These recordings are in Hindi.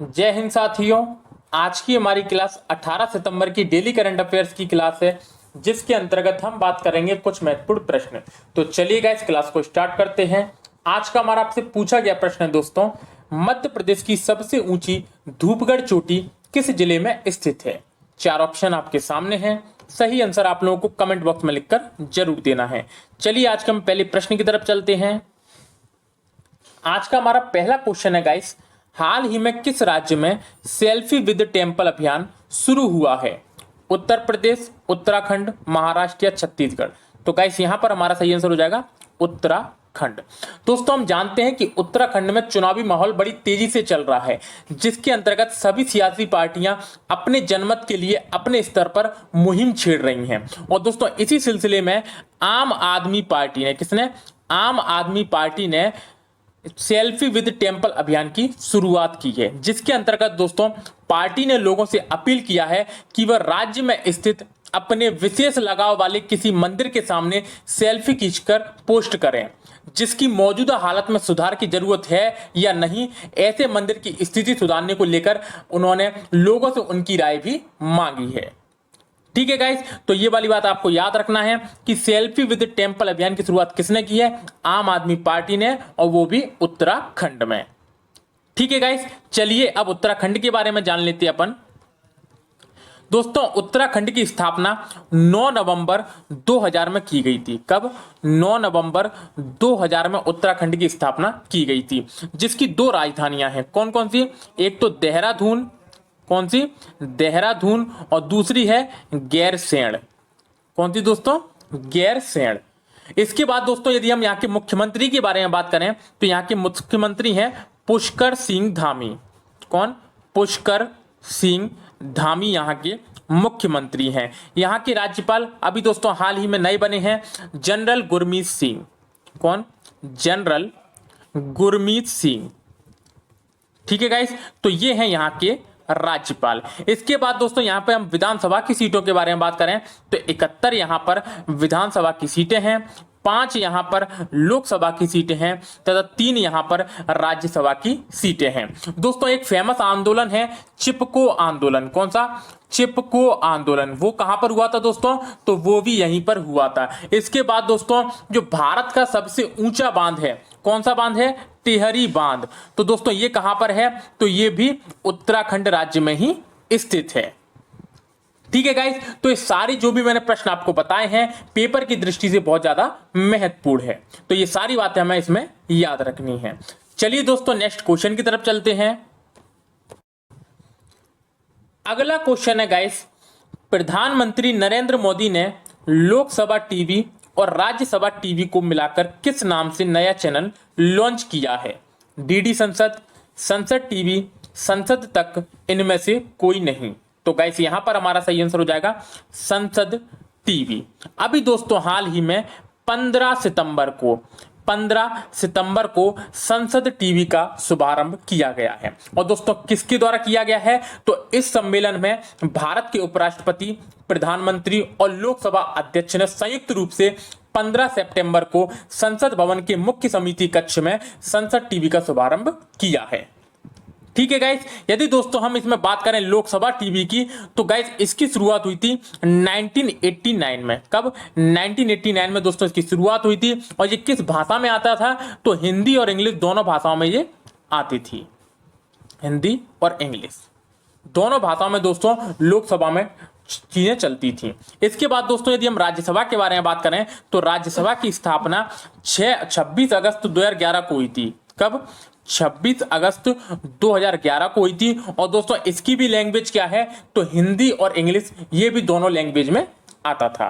जय हिंद साथियों। आज की हमारी क्लास 18 सितंबर की डेली करंट अफेयर्स की क्लास है, जिसके अंतर्गत हम बात करेंगे कुछ महत्वपूर्ण प्रश्न। तो चलिए गाइस क्लास को स्टार्ट करते हैं। आज का हमारा आपसे पूछा गया प्रश्न है दोस्तों, मध्य प्रदेश की सबसे ऊंची धूपगढ़ चोटी किस जिले में स्थित है? चार ऑप्शन आपके सामने हैं। सही आंसर आप लोगों को कमेंट बॉक्स में लिखकर जरूर देना है। चलिए आज के हम पहले प्रश्न की तरफ चलते हैं। आज का हमारा पहला क्वेश्चन है गाइस, हाल ही में किस राज्य में सेल्फी विद टेम्पल अभियान शुरू हुआ है? उत्तर प्रदेश, उत्तराखंड, महाराष्ट्र या छत्तीसगढ़? तो गाइस यहां पर हमारा सही आंसर हो जाएगा उत्तराखंड। दोस्तों हम जानते हैं कि उत्तराखंड में चुनावी माहौल बड़ी तेजी से चल रहा है, जिसके अंतर्गत सभी सियासी पार्टियां अपने जनमत के लिए अपने स्तर पर मुहिम छेड़ रही हैं। और दोस्तों इसी सिलसिले में आम आदमी पार्टी ने आम आदमी पार्टी ने सेल्फी विद टेम्पल अभियान की शुरुआत की है, जिसके अंतर्गत दोस्तों पार्टी ने लोगों से अपील किया है कि वह राज्य में स्थित अपने विशेष लगाव वाले किसी मंदिर के सामने सेल्फी खींचकर पोस्ट करें, जिसकी मौजूदा हालत में सुधार की जरूरत है या नहीं। ऐसे मंदिर की स्थिति सुधारने को लेकर उन्होंने लोगों से उनकी राय भी मांगी है। ठीक है गाइस, तो ये वाली बात आपको याद रखना है कि सेल्फी विद टेम्पल अभियान की शुरुआत किसने की है? आम आदमी पार्टी ने, और वो भी उत्तराखंड में। ठीक है गाइस, चलिए अब उत्तराखंड के बारे में जान लेते हैं अपन। दोस्तों उत्तराखंड की स्थापना 9 नवंबर 2000 में की गई थी। कब? 9 नवंबर 2000 में उत्तराखंड की स्थापना की गई थी, जिसकी दो राजधानियां हैं। कौन कौन सी? एक तो देहरादून, कौन सी? देहरादून, और दूसरी है गैरसैंण। कौन सी दोस्तों? गैरसैंण। इसके बाद दोस्तों यदि हम यहाँ के मुख्यमंत्री के बारे में बात करें तो यहाँ के मुख्यमंत्री हैं पुष्कर सिंह धामी। कौन? पुष्कर सिंह धामी यहाँ के मुख्यमंत्री हैं। यहाँ के राज्यपाल अभी दोस्तों हाल ही में नए बने हैं, जनरल गुरमीत सिंह। कौन? जनरल गुरमीत सिंह। ठीक है गाइस, तो ये हैं यहाँ के राज्यपाल। इसके बाद दोस्तों यहाँ पे हम विधानसभा की सीटों के बारे में बात करें तो 71 यहाँ पर विधानसभा की सीटें हैं, 5 यहाँ पर लोकसभा की सीटें हैं तथा 3 यहाँ पर राज्यसभा की सीटें हैं। दोस्तों एक फेमस आंदोलन है चिपको आंदोलन। कौन सा? चिपको आंदोलन। वो कहां पर हुआ था दोस्तों? तो वो भी यहीं पर हुआ था। इसके बाद दोस्तों जो भारत का सबसे ऊंचा बांध है, कौन सा बांध है? टिहरी बांध। तो दोस्तों ये कहां पर है? तो ये भी उत्तराखंड राज्य में ही स्थित है। ठीक है गाइस, तो ये सारी जो भी मैंने प्रश्न आपको बताए हैं पेपर की दृष्टि से बहुत ज्यादा महत्वपूर्ण है, तो ये सारी बातें हमें इसमें याद रखनी है। चलिए दोस्तों नेक्स्ट क्वेश्चन की तरफ चलते हैं। अगला क्वेश्चन है गाइस, प्रधानमंत्री नरेंद्र मोदी ने लोकसभा टीवी और राज्यसभा टीवी को मिलाकर किस नाम से नया चैनल लॉन्च किया है? डीडी संसद, संसद टीवी, संसद तक, इनमें से कोई नहीं। तो गाइस यहां पर हमारा सही आंसर हो जाएगा संसद टीवी। अभी दोस्तों हाल ही में 15 सितंबर को संसद टीवी का शुभारंभ किया गया है। और दोस्तों किसके द्वारा किया गया है? तो इस सम्मेलन में भारत के उपराष्ट्रपति, प्रधानमंत्री और लोकसभा अध्यक्ष ने संयुक्त रूप से 15 सितंबर को संसद भवन के मुख्य समिति कक्ष में संसद टीवी का शुभारंभ किया है। ठीक है गाइस, यदि दोस्तों हम इसमें बात करें लोकसभा टीवी की तो गाइस इसकी शुरुआत हुई थी 1989 में। कब? 1989 में दोस्तों इसकी शुरुआत हुई थी। और ये किस भाषा में आता था? तो हिंदी और इंग्लिश दोनों भाषाओं में ये आती थी। हिंदी और इंग्लिश दोनों भाषाओं में दोस्तों लोकसभा में चीजें चलती थी। इसके बाद दोस्तों यदि हम राज्यसभा के बारे में बात करें तो राज्यसभा की स्थापना 26 अगस्त 2011 को हुई थी। कब? 26 अगस्त 2011 को हुई थी। और दोस्तों इसकी भी लैंग्वेज क्या है? तो हिंदी और इंग्लिश, ये भी दोनों लैंग्वेज में आता था।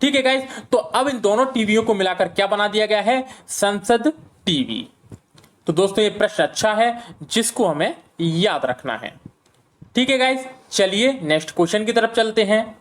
ठीक है गाइस, तो अब इन दोनों टीवियों को मिलाकर क्या बना दिया गया है? संसद टीवी। तो दोस्तों ये प्रश्न अच्छा है जिसको हमें याद रखना है। ठीक है गाइस, चलिए नेक्स्ट क्वेश्चन की तरफ चलते हैं।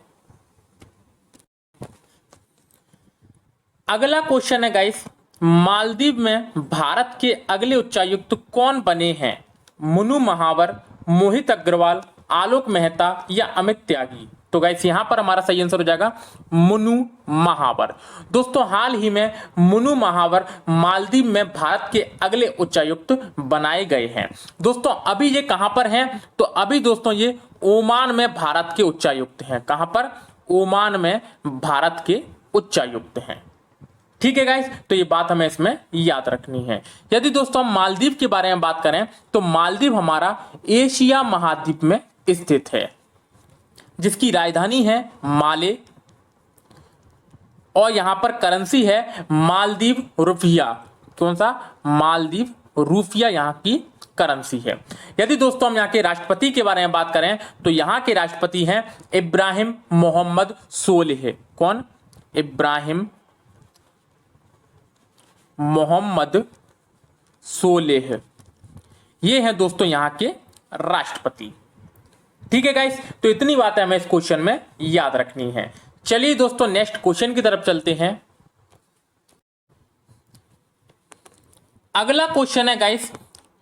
अगला क्वेश्चन है गाइस, मालदीव में भारत के अगले उच्चायुक्त कौन बने हैं? मुनु महावर, मोहित अग्रवाल, आलोक मेहता या अमित त्यागी? तो गाइस यहां पर हमारा सही आंसर हो जाएगा मुनु महावर। दोस्तों हाल ही में मुनु महावर मालदीव में भारत के अगले उच्चायुक्त बनाए गए हैं। दोस्तों अभी ये कहां पर हैं? तो अभी दोस्तों ये ओमान में भारत के उच्चायुक्त हैं। कहां पर? ओमान में भारत के उच्चायुक्त हैं। ठीक है गाइस, तो ये बात हमें इसमें याद रखनी है। यदि दोस्तों हम मालदीव के बारे में बात करें तो मालदीव हमारा एशिया महाद्वीप में स्थित है, जिसकी राजधानी है माले, और यहां पर करेंसी है मालदीव रुपया। कौन सा? मालदीव रुपया यहां की करेंसी है। यदि दोस्तों हम यहां के राष्ट्रपति के बारे में बात करें तो यहां के राष्ट्रपति हैं इब्राहिम मोहम्मद सोलेह। कौन? इब्राहिम मोहम्मद सोलेह, ये हैं दोस्तों यहां के राष्ट्रपति। ठीक है गाइस, तो इतनी बातें हमें इस क्वेश्चन में याद रखनी है। चलिए दोस्तों नेक्स्ट क्वेश्चन की तरफ चलते हैं। अगला क्वेश्चन है गाइस,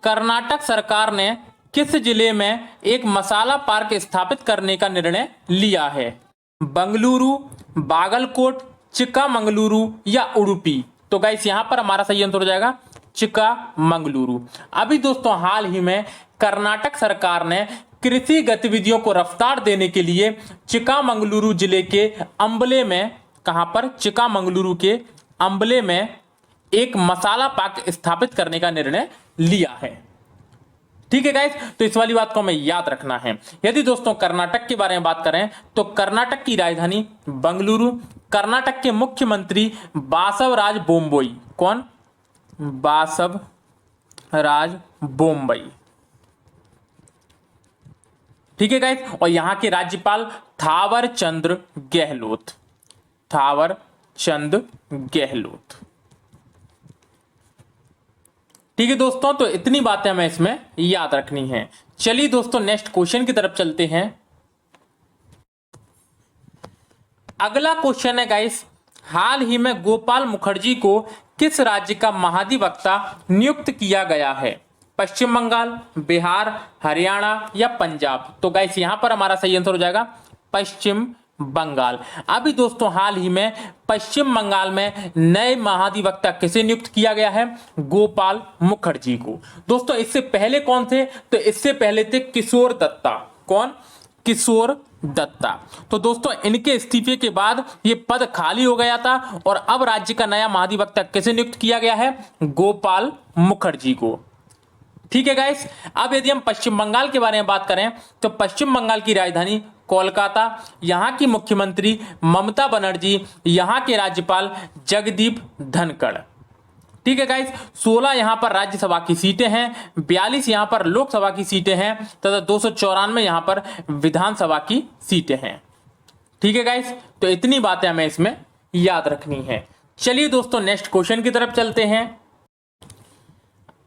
कर्नाटक सरकार ने किस जिले में एक मसाला पार्क स्थापित करने का निर्णय लिया है? बंगलुरु, बागलकोट, चिक्कामंगलुरु या उडुपी? तो गाइस यहां पर हमारा सही आंसर हो जाएगा चिक्कामंगलुरु। अभी दोस्तों हाल ही में कर्नाटक सरकार ने कृषि गतिविधियों को रफ्तार देने के लिए चिक्कामंगलुरु जिले के अंबले में, कहां पर? चिक्कामंगलुरु के अंबले में एक मसाला पार्क स्थापित करने का निर्णय लिया है। ठीक है गाइस, तो इस वाली बात को हमें याद रखना है। यदि दोस्तों कर्नाटक के बारे में बात करें तो कर्नाटक की राजधानी बंगलुरु, कर्नाटक के मुख्यमंत्री बासवराज बोम्मई। कौन? बासवराज बोम्मई। ठीक है गाइस, और यहां के राज्यपाल थावर चंद गहलोत। थावर चंद गहलोत। ठीक है दोस्तों, तो इतनी बातें हमें इसमें याद रखनी है। चलिए दोस्तों नेक्स्ट क्वेश्चन की तरफ चलते हैं। अगला क्वेश्चन है गाइस, हाल ही में गोपाल मुखर्जी को किस राज्य का महाधिवक्ता नियुक्त किया गया है? पश्चिम बंगाल, बिहार, हरियाणा या पंजाब? तो गाइस यहां पर हमारा सही आंसर हो जाएगा पश्चिम बंगाल। अभी दोस्तों हाल ही में पश्चिम बंगाल में नए महाधिवक्ता किसे नियुक्त किया गया है? गोपाल मुखर्जी को। दोस्तों इससे पहले कौन थे? तो इससे पहले थे किशोर दत्ता। कौन? किशोर दत्ता। तो दोस्तों इनके इस्तीफे के बाद ये पद खाली हो गया था और अब राज्य का नया महाधिवक्ता किसे नियुक्त किया गया है? गोपाल मुखर्जी को। ठीक है गाइस, अब यदि हम पश्चिम बंगाल के बारे में बात करें तो पश्चिम बंगाल की राजधानी कोलकाता, यहां की मुख्यमंत्री ममता बनर्जी, यहां के राज्यपाल जगदीप धनखड़। ठीक है गाइस, 16 यहां पर राज्यसभा की सीटें हैं, 42 यहां पर लोकसभा की सीटें हैं तथा 294 यहां पर विधानसभा की सीटें हैं। ठीक है गाइस, तो इतनी बातें हमें इसमें याद रखनी है। चलिए दोस्तों नेक्स्ट क्वेश्चन की तरफ चलते हैं।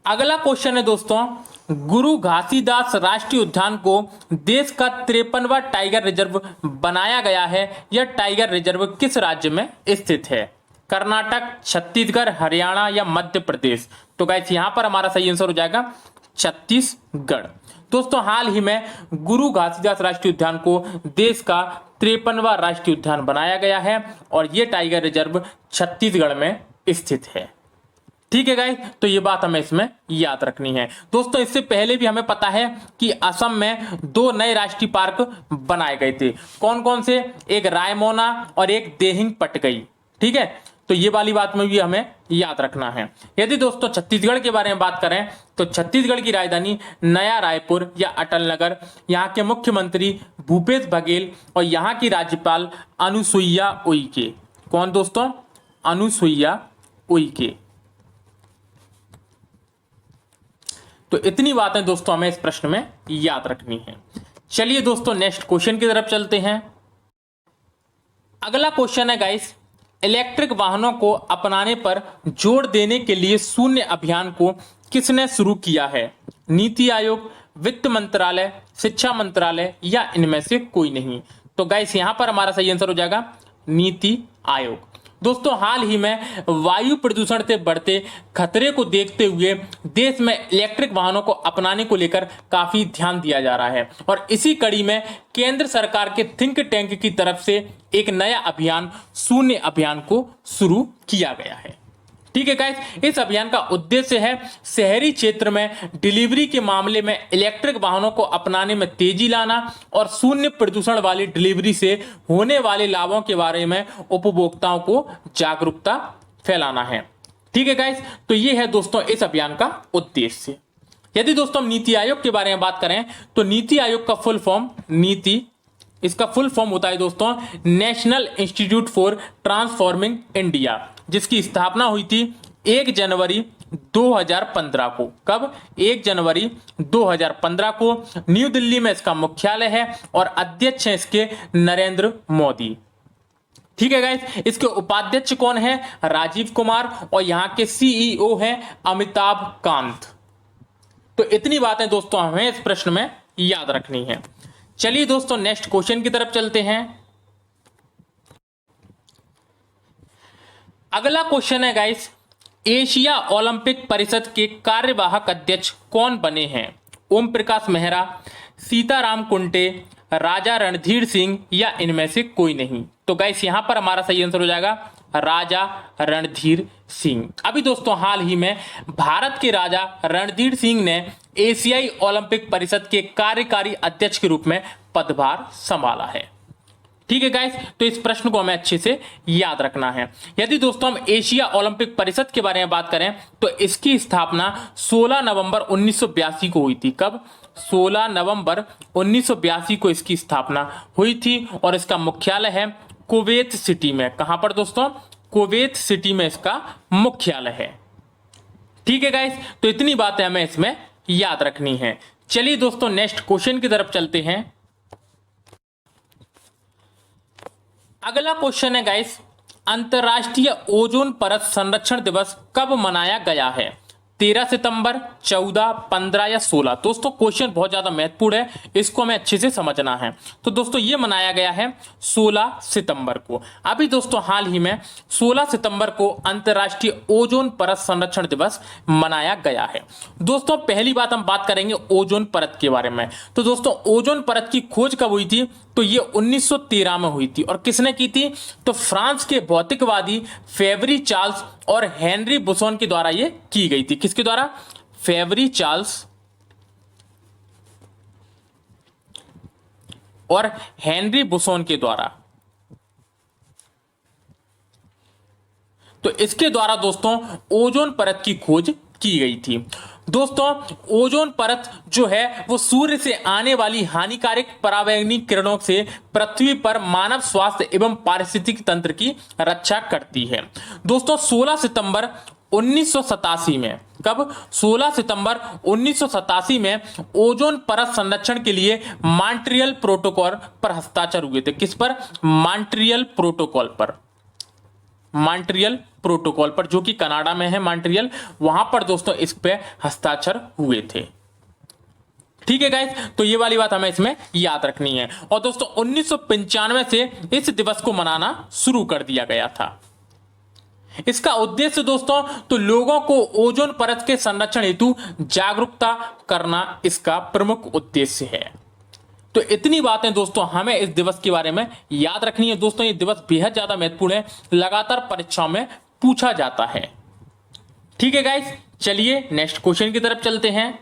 अगला क्वेश्चन है दोस्तों, गुरु घासीदास राष्ट्रीय उद्यान को देश का 53वां टाइगर रिजर्व बनाया गया है। यह टाइगर रिजर्व किस राज्य में स्थित है? कर्नाटक, छत्तीसगढ़, हरियाणा या मध्य प्रदेश? तो गाइस यहां पर हमारा सही आंसर हो जाएगा छत्तीसगढ़। दोस्तों हाल ही में गुरु घासीदास राष्ट्रीय उद्यान को देश का 53वां राष्ट्रीय उद्यान बनाया गया है और यह टाइगर रिजर्व छत्तीसगढ़ में स्थित है। ठीक है गाइस, तो ये बात हमें इसमें याद रखनी है। दोस्तों इससे पहले भी हमें पता है कि असम में 2 नए राष्ट्रीय पार्क बनाए गए थे। कौन कौन से? एक रायमोना और एक देहिंग पटकई। ठीक है, तो ये वाली बात में भी हमें याद रखना है। यदि दोस्तों छत्तीसगढ़ के बारे में बात करें तो छत्तीसगढ़ की राजधानी नया रायपुर या अटल नगर, यहाँ के मुख्यमंत्री भूपेश बघेल और यहाँ की राज्यपाल अनुसुईया उइके। कौन दोस्तों? अनुसुईया उइके। तो इतनी बातें दोस्तों हमें इस प्रश्न में याद रखनी है। चलिए दोस्तों नेक्स्ट क्वेश्चन की तरफ चलते हैं। अगला क्वेश्चन है गाइस, इलेक्ट्रिक वाहनों को अपनाने पर जोर देने के लिए शून्य अभियान को किसने शुरू किया है? नीति आयोग, वित्त मंत्रालय, शिक्षा मंत्रालय या इनमें से कोई नहीं? तो गाइस यहां पर हमारा सही आंसर हो जाएगा नीति आयोग। दोस्तों हाल ही में वायु प्रदूषण से बढ़ते खतरे को देखते हुए देश में इलेक्ट्रिक वाहनों को अपनाने को लेकर काफी ध्यान दिया जा रहा है और इसी कड़ी में केंद्र सरकार के थिंक टैंक की तरफ से एक नया अभियान शून्य अभियान को शुरू किया गया है। ठीक है गाइस, इस अभियान का उद्देश्य है शहरी क्षेत्र में डिलीवरी के मामले में इलेक्ट्रिक वाहनों को अपनाने में तेजी लाना और शून्य प्रदूषण वाली डिलीवरी से होने वाले लाभों के बारे में उपभोक्ताओं को जागरूकता फैलाना है। ठीक है गाइस, तो ये है दोस्तों इस अभियान का उद्देश्य। यदि दोस्तों हम नीति आयोग के बारे में बात करें तो नीति आयोग का फुल फॉर्म इसका फुल फॉर्म होता है दोस्तों national institute for transforming India, जिसकी स्थापना हुई थी 1 जनवरी 2015 को। कब? 1 जनवरी 2015 को न्यू दिल्ली में इसका मुख्यालय है और अध्यक्ष हैं इसके नरेंद्र मोदी। ठीक है गाइस, इसके उपाध्यक्ष कौन है? राजीव कुमार, और यहाँ के सीईओ हैं अमिताभ कांत। तो इतनी बातें दोस्तों हमें इस प्रश्न में याद रखनी है। चलिए दोस्तों नेक्स्ट क्वेश्चन की तरफ चलते हैं। अगला क्वेश्चन है गाइस, एशिया ओलंपिक परिषद के कार्यवाहक अध्यक्ष कौन बने हैं? ओम प्रकाश मेहरा, सीताराम कुंटे, राजा रणधीर सिंह या इनमें से कोई नहीं। तो गाइस यहां पर हमारा सही आंसर हो जाएगा राजा रणधीर सिंह। अभी दोस्तों हाल ही में भारत के राजा रणधीर सिंह ने एशियाई ओलंपिक परिषद के कार्यकारी अध्यक्ष के रूप में पदभार संभाला है। ठीक है गाइस, तो इस प्रश्न को हमें अच्छे से याद रखना है। यदि दोस्तों हम एशिया ओलंपिक परिषद के बारे में बात करें तो इसकी स्थापना 16 नवंबर 1982 को हुई थी। कब? 16 नवंबर 1982 को इसकी स्थापना हुई थी और इसका मुख्यालय है कुवैत सिटी में। कहां पर दोस्तों? कुवैत सिटी में इसका मुख्यालय है। ठीक है गाइस, तो इतनी बातें हमें इसमें याद रखनी है। चलिए दोस्तों नेक्स्ट क्वेश्चन की तरफ चलते हैं। अगला क्वेश्चन है गाइस, अंतरराष्ट्रीय ओजोन परत संरक्षण दिवस कब मनाया गया है? 13 सितंबर, 14, 15 या 16? दोस्तों क्वेश्चन बहुत ज्यादा महत्वपूर्ण है, इसको हमें अच्छे से समझना है। तो दोस्तों ये मनाया गया है 16 सितंबर को। अभी दोस्तों हाल ही में 16 सितंबर को अंतरराष्ट्रीय ओजोन परत संरक्षण दिवस मनाया गया है। दोस्तों पहली बात हम बात करेंगे ओजोन परत के बारे में। तो दोस्तों ओजोन परत की खोज कब हुई थी? तो ये 1913 में हुई थी। और किसने की थी? तो फ्रांस के भौतिकवादी फेवरी चार्ल्स और हेनरी बुसोन के द्वारा ये की गई थी। किसके द्वारा? फेवरी चार्ल्स और हेनरी बुसोन के द्वारा। तो इसके द्वारा दोस्तों ओजोन परत की खोज की गई थी। दोस्तों ओजोन परत जो है वो सूर्य से आने वाली हानिकारक पराबैंगनी किरणों से पृथ्वी पर मानव स्वास्थ्य एवं पारिस्थितिक तंत्र की रक्षा करती है। दोस्तों 16 सितंबर 1987 में, कब? 16 सितंबर 1987 में ओजोन परत संरक्षण के लिए मॉन्ट्रियल प्रोटोकॉल पर हस्ताक्षर हुए थे। किस पर? मॉन्ट्रियल प्रोटोकॉल पर। मॉन्ट्रियल प्रोटोकॉल पर, जो कि कनाडा में है मॉन्ट्रियल, वहां पर दोस्तों इस पे हस्ताक्षर हुए थे। ठीक है गाइस, तो ये वाली बात हमें इसमें याद रखनी है। और दोस्तों 1995 से इस दिवस को मनाना शुरू कर दिया गया था। इसका उद्देश्य दोस्तों तो लोगों को ओजोन परत के संरक्षण हेतु जागरूकता करना इसका प्रमुख उद्देश्य है। तो इतनी बातें दोस्तों हमें इस दिवस के बारे में याद रखनी है। दोस्तों ये दिवस बेहद ज्यादा महत्वपूर्ण है, लगातार परीक्षाओं में पूछा जाता है। ठीक है गाइस, चलिए नेक्स्ट क्वेश्चन की तरफ चलते हैं।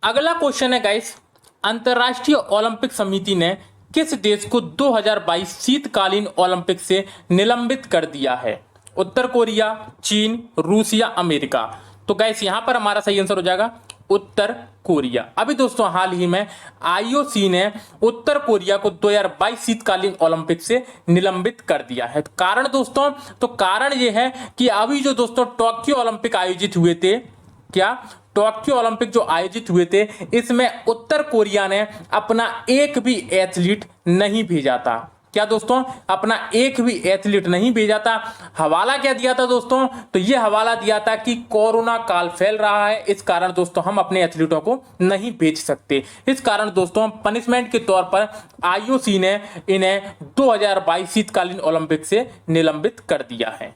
अगला क्वेश्चन है गाइस, अंतरराष्ट्रीय ओलंपिक समिति ने किस देश को 2022 शीतकालीन ओलंपिक से निलंबित कर दिया है? उत्तर कोरिया, चीन, रूस या अमेरिका? तो गाइस यहां पर हमारा सही आंसर हो जाएगा उत्तर कोरिया। अभी दोस्तों हाल ही में आईओसी ने उत्तर कोरिया को 2022 शीतकालीन ओलंपिक से निलंबित कर दिया है। कारण दोस्तों, तो कारण यह है कि अभी जो दोस्तों टोक्यो ओलंपिक आयोजित हुए थे, क्या टोक्यो ओलंपिक जो आयोजित हुए थे, इसमें उत्तर कोरिया ने अपना एक भी एथलीट नहीं भेजा था। क्या दोस्तों, अपना एक भी एथलीट नहीं भेजा था। हवाला क्या दिया था दोस्तों, तो ये हवाला दिया था कि कोरोना काल फैल रहा है, इस कारण दोस्तों हम अपने एथलीटों को नहीं भेज सकते। इस कारण दोस्तों पनिशमेंट के तौर पर आईओसी ने इन्हें 2022 शीतकालीन ओलंपिक से निलंबित कर दिया है।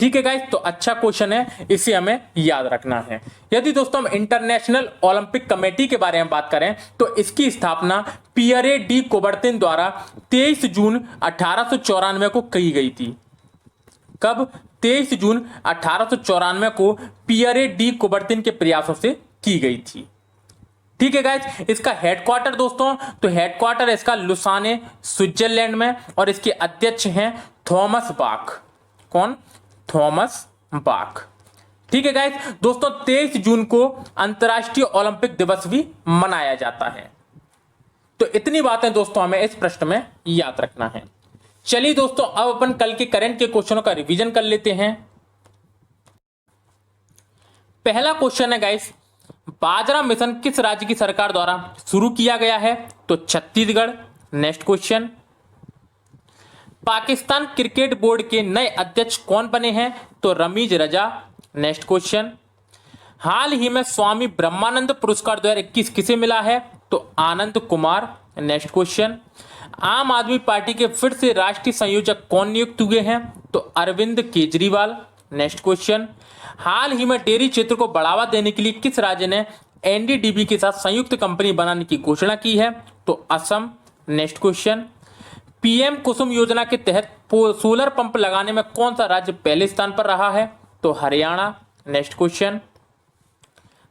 ठीक है गाइस, तो अच्छा क्वेश्चन है, इसे हमें याद रखना है। यदि दोस्तों हम इंटरनेशनल ओलंपिक कमेटी के बारे में बात करें तो इसकी स्थापना पियरे डी कुबर्तिन द्वारा 23 जून 1894 को की गई थी। कब? 23 जून 1894 को पियरे डी कुबर्तिन के प्रयासों से की गई थी। ठीक है गाइस, इसका हेडक्वार्टर दोस्तों, तो हेडक्वार्टर इसका लुसाने स्विट्जरलैंड में, और इसके अध्यक्ष हैं थॉमस बाक। कौन? Thomas Bach. ठीक है गाइस दोस्तों, 23 जून को अंतर्राष्ट्रीय ओलंपिक दिवस भी मनाया जाता है। तो इतनी बातें दोस्तों हमें इस प्रश्न में याद रखना है। चलिए दोस्तों, अब अपन कल के करंट के क्वेश्चनों का रिवीजन कर लेते हैं। पहला क्वेश्चन है गाइस, बाजरा मिशन किस राज्य की सरकार द्वारा शुरू किया गया है? तो Chhattisgarh. Next question, Pakistan cricket board के नए अध्यक्ष कौन बने हैं? तो रमीज रजा। नेक्स्ट क्वेश्चन, हाल ही में स्वामी ब्रह्मानंद पुरस्कार 2021 किसे मिला है? तो आनंद कुमार। नेक्स्ट क्वेश्चन, आम आदमी पार्टी के फिर से राष्ट्रीय संयोजक कौन नियुक्त हुए हैं? तो अरविंद केजरीवाल। नेक्स्ट क्वेश्चन, हाल ही में डेयरी क्षेत्र को बढ़ावा देने के लिए किस राज्य ने एनडीडीबी के साथ संयुक्त कंपनी बनाने की घोषणा की है? तो असम। नेक्स्ट क्वेश्चन, पीएम कुसुम योजना के तहत सोलर पंप लगाने में कौन सा राज्य पहले स्थान पर रहा है? तो हरियाणा। नेक्स्ट क्वेश्चन,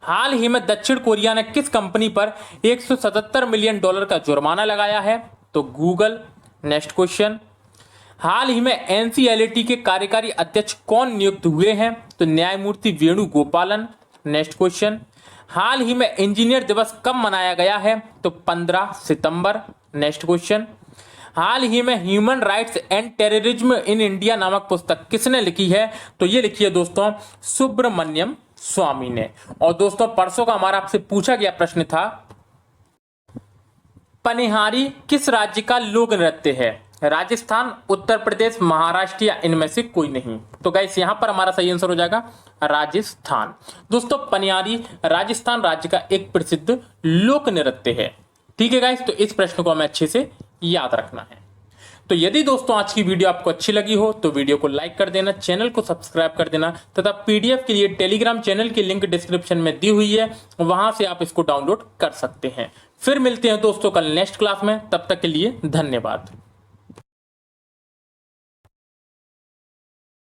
हाल ही में दक्षिण कोरिया ने किस कंपनी पर $177 मिलियन का जुर्माना लगाया है? तो गूगल। नेक्स्ट क्वेश्चन, हाल ही में एनसीएलटी के कार्यकारी अध्यक्ष कौन नियुक्त हुए हैं? तो न्यायमूर्ति वेणुगोपालन। नेक्स्ट क्वेश्चन, हाल ही में इंजीनियर दिवस कब मनाया गया है? तो 15 सितंबर। नेक्स्ट क्वेश्चन, हाल ही में human rights and terrorism in India नामक पुस्तक किसने लिखी है? तो ये लिखी है दोस्तों सुब्रमण्यम स्वामी ने। और दोस्तों परसों का हमारा आपसे पूछा गया प्रश्न था, पनिहारी किस राज्य का लोक नृत्य है? राजस्थान, उत्तर प्रदेश, महाराष्ट्र या इनमें से कोई नहीं। तो गाइस यहां पर हमारा सही आंसर हो जाएगा राजस्थान। दोस्तों पनिहारी राजस्थान राज्य का एक प्रसिद्ध लोक नृत्य है। ठीक है गाइस, तो इस प्रश्न को हमें अच्छे से याद रखना है। तो यदि दोस्तों आज की वीडियो आपको अच्छी लगी हो तो वीडियो को लाइक कर देना, चैनल को सब्सक्राइब कर देना, तथा पीडीएफ के लिए टेलीग्राम चैनल की लिंक डिस्क्रिप्शन में दी हुई है, वहां से आप इसको डाउनलोड कर सकते हैं। फिर मिलते हैं दोस्तों कल नेक्स्ट क्लास में, तब तक के लिए धन्यवाद।